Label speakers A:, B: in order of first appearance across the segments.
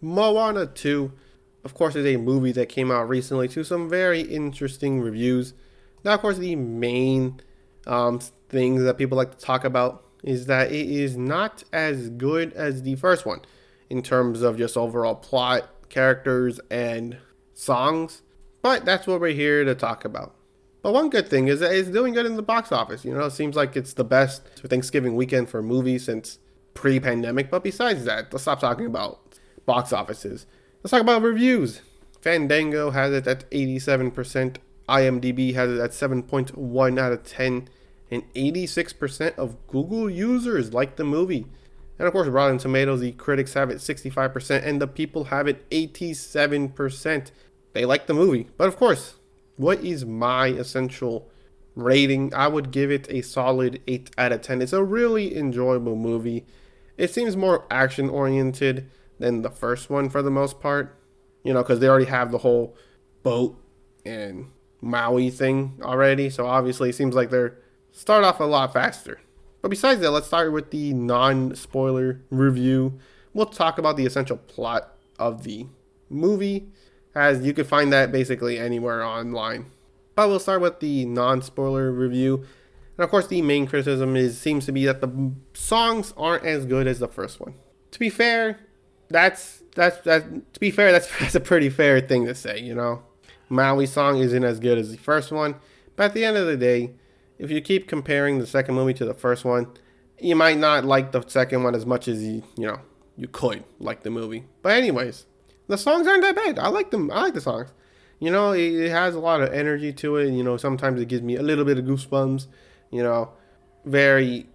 A: Moana 2, of course, is a movie that came out recently to some very interesting reviews. Now, of course, the main things that people like to talk about is that it is not as good as the first one in terms of just overall plot, characters, and songs. But that's what we're here to talk about. But one good thing is that it's doing good in the box office. It seems like it's the best Thanksgiving weekend for movies since pre-pandemic. But besides that, let's stop talking about box offices. Let's talk about reviews. Fandango has it at 87%. IMDb has it at 7.1 out of 10. And 86% of Google users like the movie. And of course, Rotten Tomatoes, the critics have it 65%, and the people have it 87%. They like the movie. But of course, what is my essential rating? I would give it a solid 8 out of 10. It's a really enjoyable movie. It seems more action oriented than the first one for the most part. Because they already have the whole boat and Maui thing already. So obviously, it seems like they're start off a lot faster. But besides that, let's start with the non-spoiler review. We'll talk about the essential plot of the movie, as you can find that basically anywhere online. But we'll start with the non-spoiler review. And of course, the main criticism seems to be that the songs aren't as good as the first one. To be fair, that's a pretty fair thing to say. Maui's song isn't as good as the first one, but at the end of the day, if you keep comparing the second movie to the first one, you might not like the second one as much as you could like the movie. But anyways, the songs aren't that bad. I like them. I like the songs. It has a lot of energy to it. Sometimes it gives me a little bit of goosebumps. Very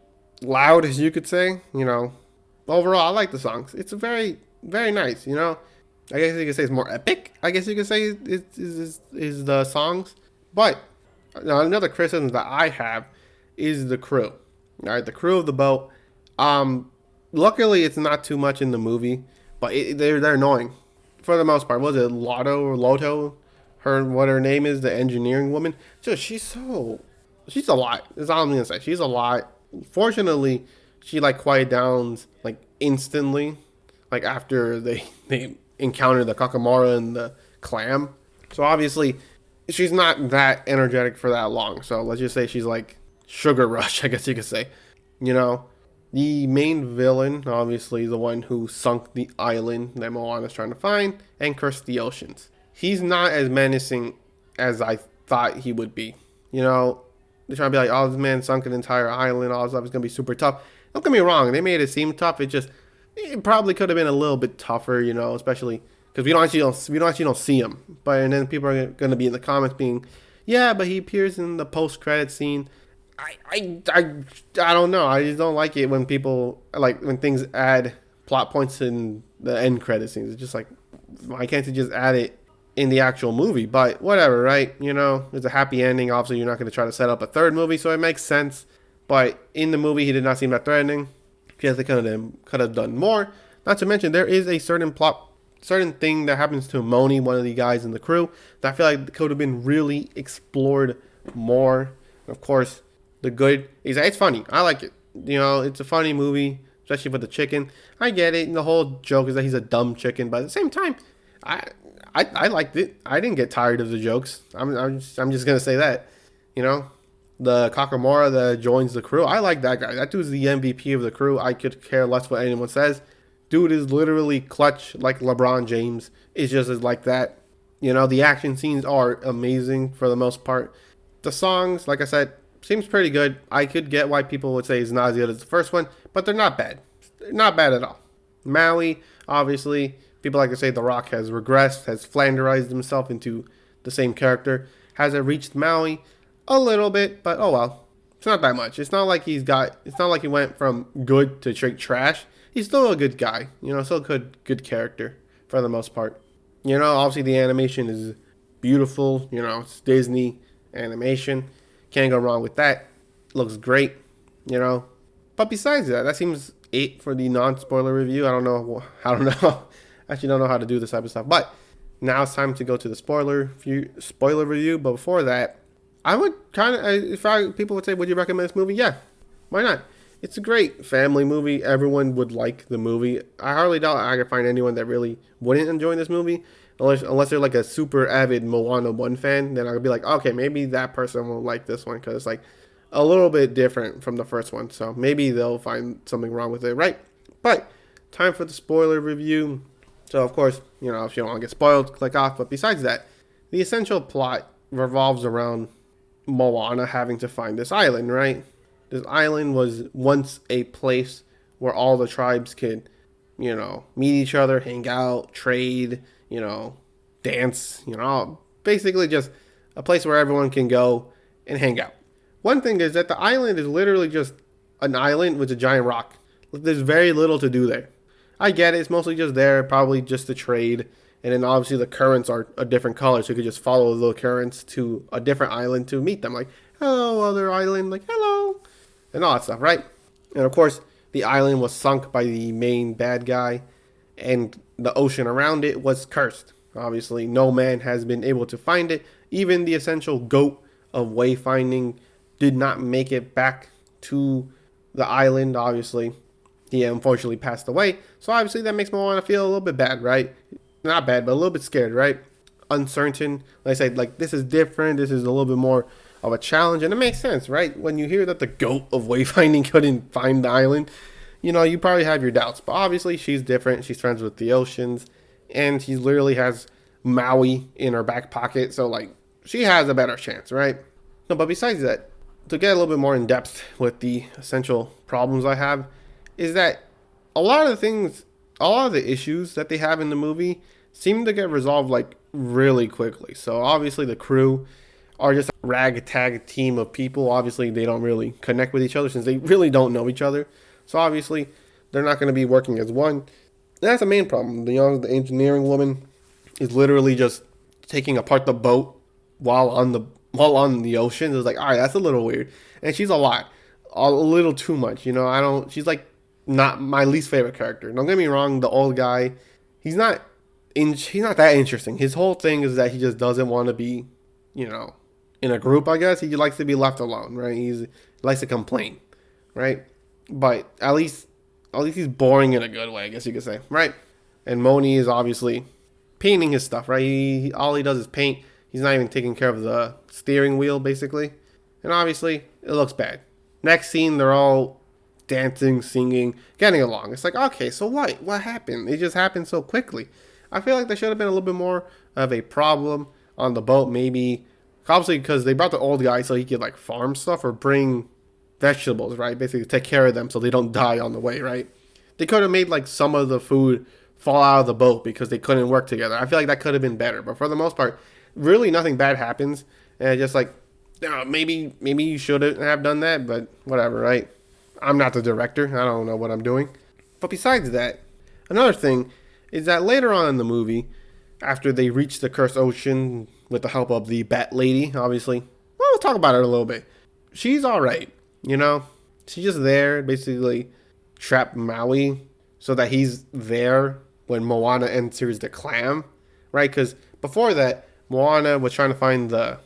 A: loud, as you could say. Overall, I like the songs. It's very, very nice. I guess you could say it's more epic. I guess you could say is the songs. But now, another criticism that I have is the crew. All right, the crew of the boat. Luckily, it's not too much in the movie, but they're annoying for the most part. Was it Lotto or Loto? What her name is, the engineering woman. She's a lot. That's all I'm gonna say. She's a lot. Fortunately, she quiet downs instantly, after they encounter the Kakamora and the clam. So obviously, she's not that energetic for that long. So let's just say she's like Sugar Rush, I guess you could say. The main villain, obviously the one who sunk the island that Moana's trying to find and cursed the oceans. He's not as menacing as I thought he would be. They're trying to be like, oh, this man sunk an entire island, all this stuff is going to be super tough. Don't get me wrong, they made it seem tough. It probably could have been a little bit tougher, especially because we don't actually see him. But and then people are going to be in the comments being, yeah, but he appears in the post-credit scene. I don't know. I just don't like it when people when things add plot points in the end credit scenes. It's just like, why can't you just add it in the actual movie? But whatever, right? There's a happy ending. Obviously, you're not going to try to set up a third movie, so it makes sense. But in the movie, he did not seem that threatening. Because they could have done more. Not to mention, there is a certain thing that happens to Moni, one of the guys in the crew, that I feel like could have been really explored more. Of course, the good is that it's funny. I like it. It's a funny movie, especially with the chicken. I get it. And the whole joke is that he's a dumb chicken, but at the same time, I liked it. I didn't get tired of the jokes. I'm just gonna say that. The Kakamora that joins the crew. I like that guy. That dude's the MVP of the crew. I could care less what anyone says. Dude is literally clutch like LeBron James. It's just like that. The action scenes are amazing for the most part. The songs, like I said, seems pretty good. I could get why people would say it's not as good as the first one, but they're not bad. They're not bad at all. Maui, obviously, people like to say The Rock has regressed, has flanderized himself into the same character. Has it reached Maui? A little bit, but oh well. It's not that much. It's not like he went from good to straight trash. He's still a good guy. Still a good character for the most part. Obviously the animation is beautiful. It's Disney animation. Can't go wrong with that. Looks great. But besides that seems 8 for the non-spoiler review. I don't know. Actually don't know how to do this type of stuff. But now it's time to go to the spoiler review. But before that, I would people would say, would you recommend this movie? Yeah, why not? It's a great family movie. Everyone would like the movie. I hardly doubt I could find anyone that really wouldn't enjoy this movie. Unless they're like a super avid Moana 1 fan, then I would be like, okay, maybe that person will like this one because it's like a little bit different from the first one. So maybe they'll find something wrong with it, right? But time for the spoiler review. So, of course, if you don't want to get spoiled, click off. But besides that, the essential plot revolves around Moana having to find this island, right? This island was once a place where all the tribes could, meet each other, hang out, trade, dance, basically just a place where everyone can go and hang out. One thing is that the island is literally just an island with a giant rock. There's very little to do there. I get it, it's mostly just there, probably just to trade. And then obviously the currents are a different color, so you could just follow the currents to a different island to meet them. Like, hello, other island, like, hello, and all that stuff, right? And of course, the island was sunk by the main bad guy, and the ocean around it was cursed. Obviously, no man has been able to find it. Even the essential goat of wayfinding did not make it back to the island. Obviously, he unfortunately passed away. So obviously that makes me want to feel a little bit bad, right? Not bad, but a little bit scared, right? Uncertain. Like I said, like, this is different. This is a little bit more of a challenge, and it makes sense, right? When you hear that the goat of wayfinding couldn't find the island, you probably have your doubts. But obviously, she's different. She's friends with the oceans, and she literally has Maui in her back pocket, so like she has a better chance, right? No, but besides that, to get a little bit more in depth with the essential problems I have, is that a lot of the issues that they have in the movie seem to get resolved like really quickly. So obviously the crew are just a ragtag team of people. Obviously they don't really connect with each other since they really don't know each other. So obviously they're not going to be working as one. And that's the main problem. The engineering woman is literally just taking apart the boat while on the ocean. It's like, all right, that's a little weird. And she's a little too much. She's like not my least favorite character. Don't get me wrong, the old guy, he's not that interesting. His whole thing is that he just doesn't want to be, in a group, I guess. He likes to be left alone, right? He likes to complain, right? But at least he's boring in a good way, I guess you could say, right? And Moni is obviously painting his stuff, right? All he does is paint. He's not even taking care of the steering wheel, basically. And obviously, it looks bad. Next scene, they're all dancing, singing, getting along. It's like, okay, so what? What happened? It just happened so quickly. I feel like there should have been a little bit more of a problem on the boat, maybe. Obviously, because they brought the old guy so he could, like, farm stuff or bring vegetables, right? Basically, take care of them so they don't die on the way, right? They could have made, like, some of the food fall out of the boat because they couldn't work together. I feel like that could have been better. But for the most part, really nothing bad happens. And just like, maybe you shouldn't have done that, but whatever, right? I'm not the director. I don't know what I'm doing. But besides that, another thing is that later on in the movie, after they reach the cursed ocean with the help of the bat lady, obviously, well, we'll talk about her a little bit. She's all right, She's just there, basically trap Maui so that he's there when Moana enters the clam, right? Because before that, Moana was trying to find the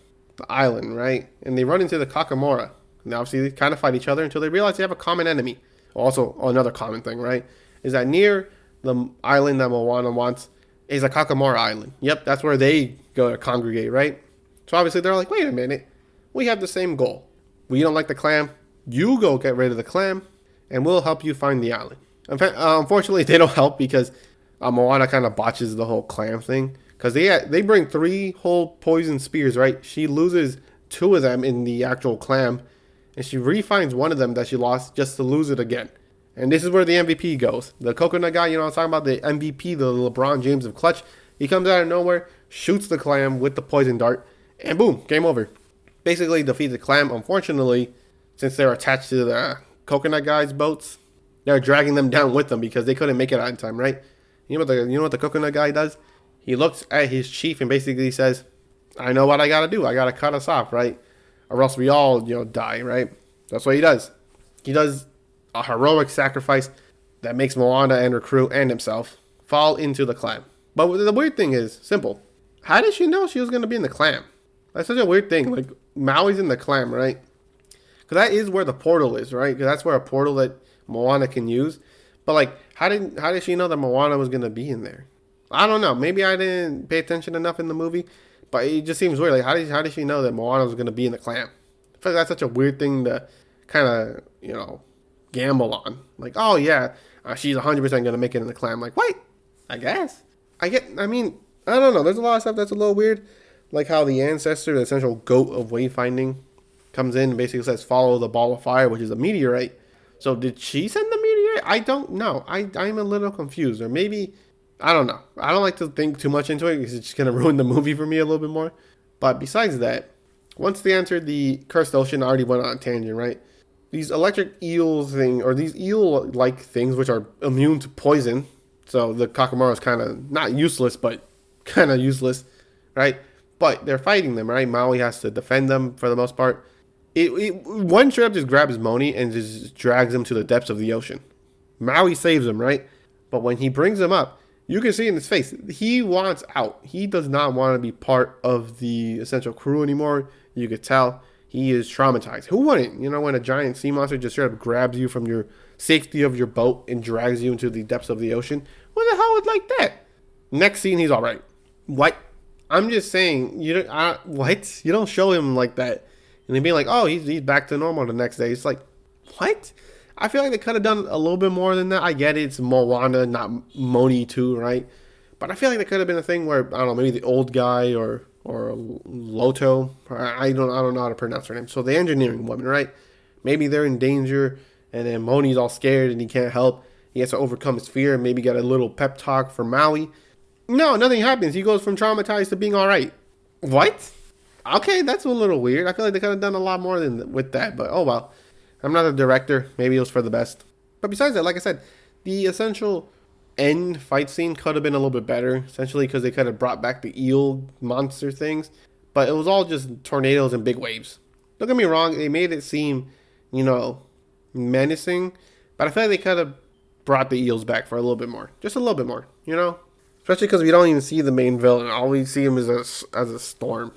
A: island, right? And they run into the Kakamora. And obviously they kind of fight each other until they realize they have a common enemy. Also, another common thing, right? Is that near the island that Moana wants is a Kakamora island. Yep, that's where they go to congregate, right? So obviously they're like, wait a minute. We have the same goal. We don't like the clam. You go get rid of the clam, and we'll help you find the island. Unfortunately, they don't help because Moana kind of botches the whole clam thing. Because they bring 3 whole poison spears, right? She loses 2 of them in the actual clam. And she refines one of them that she lost just to lose it again. And this is where the MVP goes. The coconut guy, I'm talking about, the MVP, the LeBron James of clutch. He comes out of nowhere, shoots the clam with the poison dart, and boom, game over. Basically defeats the clam. Unfortunately, since they're attached to the coconut guy's boats, they're dragging them down with them because they couldn't make it out in time, right? You know what the coconut guy does? He looks at his chief and basically says, I know what I gotta do. I gotta cut us off, right? Or else we all, die, right? That's what he does. He does a heroic sacrifice that makes Moana and her crew and himself fall into the clam. But the weird thing is, simple. How did she know she was going to be in the clam? That's such a weird thing. Like, Maui's in the clam, right? Because that is where the portal is, right? Because that's where a portal that Moana can use. But like, how did she know that Moana was gonna be in there? I don't know. Maybe I didn't pay attention enough in the movie, but it just seems weird. Like, how did she know that Moana was gonna be in the clam? I feel like that's such a weird thing to kind of gamble on. Like, oh yeah, she's 100% gonna make it in the clam. Like, wait, I guess. I mean, I don't know. There's a lot of stuff that's a little weird, like how the ancestor, the essential goat of wayfinding, comes in and basically says follow the ball of fire, which is a meteorite. So did she send the meteorite? I don't know. I'm a little confused, or maybe I don't know. I don't like to think too much into it because it's just gonna ruin the movie for me a little bit more. But besides that, once they entered the cursed ocean, I already went on a tangent, right? These electric eels thing, or these eel-like things, which are immune to poison. So the Kakamaro is kind of not useless, but kind of useless, right? But they're fighting them, right? Maui has to defend them for the most part. One trip just grabs Moni and just drags him to the depths of the ocean. Maui saves him, right? But when he brings him up, you can see in his face, he wants out. He does not want to be part of the essential crew anymore. You could tell he is traumatized. Who wouldn't? You know, when a giant sea monster just straight up grabs you from your safety of your boat and drags you into the depths of the ocean. What the hell would like that? Next scene, he's all right. What? I'm just saying, what? You don't show him like that. And then being like, oh, he's back to normal the next day. It's like, what? I feel like they could have done a little bit more than that. I get it. It's Moana, not Moni too, right? But I feel like there could have been a thing where, I don't know, maybe the old guy or Loto. I don't know how to pronounce her name. So the engineering woman, right? Maybe they're in danger, and then Moni's all scared and he can't help. He has to overcome his fear and maybe get a little pep talk for Maui. No, nothing happens. He goes from traumatized to being all right. What? Okay, that's a little weird. I feel like they could have done a lot more than with that, but oh well. I'm not a director. Maybe it was for the best. But besides that, like I said, the essential end fight scene could have been a little bit better, essentially because they could have brought back the eel monster things. But it was all just tornadoes and big waves. Don't get me wrong, they made it seem, menacing. But I feel like they could have brought the eels back for a little bit more. Just a little bit more, Especially because we don't even see the main villain. All we see him is as a storm,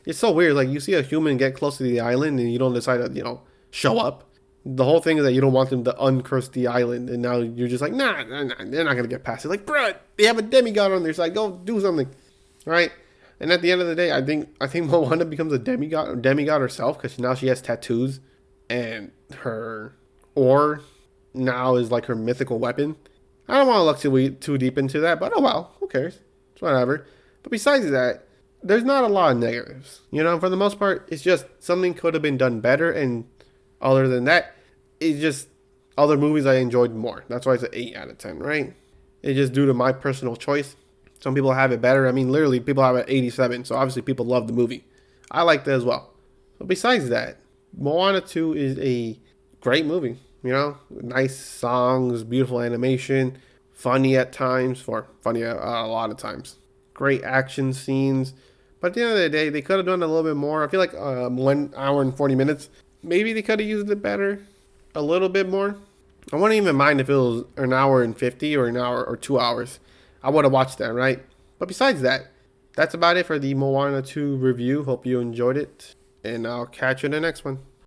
A: It's so weird. Like, you see a human get close to the island and you don't decide to, show up. The whole thing is that you don't want them to uncurse the island, and now you're just like, nah, they're not gonna get past it. Like, bruh, they have a demigod on their side. Go do something, right? And at the end of the day, I think Moana becomes a demigod herself because now she has tattoos, and her oar now is like her mythical weapon. I don't want to look too deep into that, but oh well, who cares? It's whatever. But besides that, there's not a lot of negatives. For the most part, it's just something could have been done better, and other than that, it's just other movies I enjoyed more. That's why it's an 8 out of 10, right? It's just due to my personal choice. Some people have it better. I mean, literally, people have it 87, so obviously people love the movie. I liked it as well. But besides that, Moana 2 is a great movie. Nice songs, beautiful animation, funny at times, funny a lot of times. Great action scenes. But at the end of the day, they could have done a little bit more. I feel like 1 hour and 40 minutes. Maybe they could have used it better, a little bit more. I wouldn't even mind if it was an hour and 50 or an hour or 2 hours. I would have watched that, right? But besides that, that's about it for the Moana 2 review. Hope you enjoyed it, and I'll catch you in the next one.